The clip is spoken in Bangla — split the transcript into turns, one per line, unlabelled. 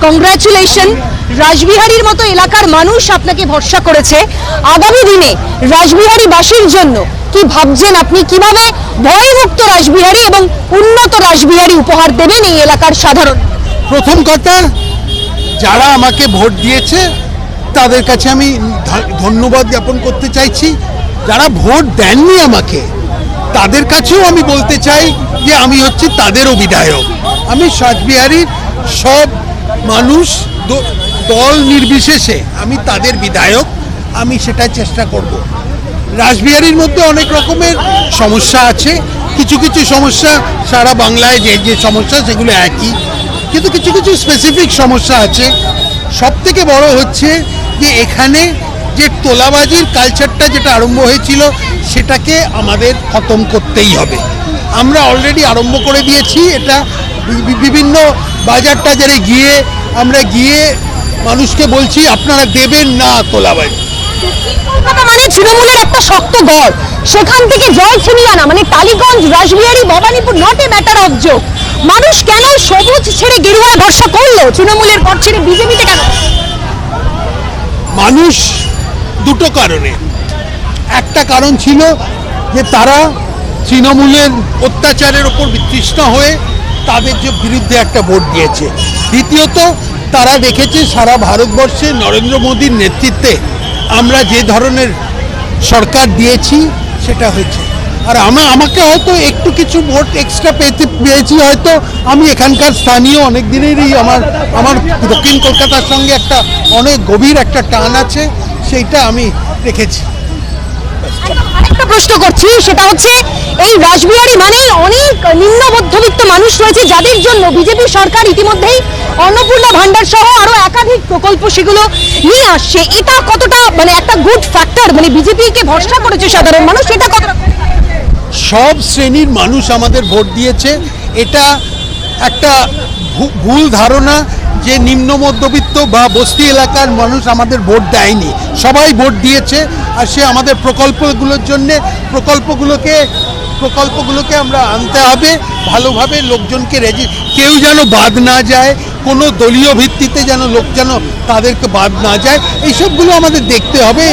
কংগ্রাচুলেশন। রাসবিহারীর মতো এলাকার মানুষ আপনাকে ভরসা করেছে। আগামী দিনে রাসবিহারীবাসীর জন্য কি ভাবছেন আপনি? কিভাবে ভয়মুক্ত রাসবিহারী এবং উন্নত রাসবিহারী উপহার দেবেন এই এলাকার সাধারণ?
প্রথম কথা, যারা আমাকে ভোট দিয়েছে তাদের কাছে আমি ধন্যবাদ জ্ঞাপন করতে চাইছি। যারা ভোট দেননি আমাকে, তাদের কাছেও আমি বলতে চাই যে আমি হচ্ছি তাদেরও বিধায়ক। আমি রাসবিহারীর সব মানুষ, দল নির্বিশেষে আমি তাদের বিধায়ক, আমি সেটা চেষ্টা করব। রাসবিহারীর মধ্যে অনেক রকমের সমস্যা আছে, কিছু কিছু সমস্যা সারা বাংলায় যে সমস্যা সেগুলো একই, কিন্তু কিছু কিছু স্পেসিফিক সমস্যা আছে। সব থেকে বড় হচ্ছে যে এখানে যে তোলাবাজির কালচারটা যেটা আরম্ভ হয়েছিল সেটাকে আমাদের খতম করতেই হবে। আমরা অলরেডি আরম্ভ করে দিয়েছি এটা। বিভিন্ন বাজার টাজারে আমরা গিয়ে মানুষকে বলছি আপনারা দেবেন না তোলাবাজি।
কলকাতা মানে তৃণমূলের একটা শক্ত গড়, সেখান থেকে জয় ছিনিয়ে আনা মানে Tollygunge, Rashbehari, Bhowanipore, not a matter of joke. মানুষ কেন সবুজ ছেড়ে গেরুয়ায় ভরসা করলো? তৃণমূলের পর ছেড়ে বিজেপিতে কেন?
মানুষ দুটো কারণে, একটা কারণ ছিল যে তারা তৃণমূলের অত্যাচারের ওপর বিতৃষ্ণ হয়ে তাদের যে বিরুদ্ধে একটা ভোট দিয়েছে। দ্বিতীয়ত, তারা দেখেছে সারা ভারতবর্ষে নরেন্দ্র মোদীর নেতৃত্বে আমরা যে ধরনের সরকার দিয়েছি সেটা হয়েছে। আর আমাকে হয়তো একটু কিছু ভোট এক্সট্রা পেয়েছি, হয়তো আমি এখানকার স্থানীয়, অনেক দিনেরই আমার দক্ষিণ কলকাতার সঙ্গে একটা অনেক গভীর একটা টান আছে, সেইটা আমি রেখেছি।
আরেকটা প্রশ্ন করছি, সেটা হচ্ছে এই রাসবিহারী মানেই অনেক নিম্ন মধ্যবিত্ত মানুষ রয়েছে যাদের জন্য বিজেপি সরকার ইতিমধ্যেই অন্নপূর্ণা ভান্ডার সহ আরো একাধিক প্রকল্প সেগুলো নিয়ে আসছে। এটা কতটা মানে একটা গুড ফ্যাক্টর, মানে বিজেপিকে ভরসা করেছে সাধারণ মানুষ, এটা কতটা?
সব শ্রেণীর মানুষ আমাদের ভোট দিয়েছে। এটা একটা ভুল ধারণা যে নিম্ন মধ্যবিত্ত বা বস্তি এলাকার মানুষ আমাদের ভোট দেয়নি, সবাই ভোট দিয়েছে। আর সে আমাদের প্রকল্পগুলোকে আমরা আনতে হবে ভালোভাবে, লোকজনকে কেউ যেন বাদ না যায়, কোনো দলীয় ভিত্তিতে যেন লোক যেন তাদেরকে বাদ না যায়, এইসবগুলো আমাদের দেখতে হবে।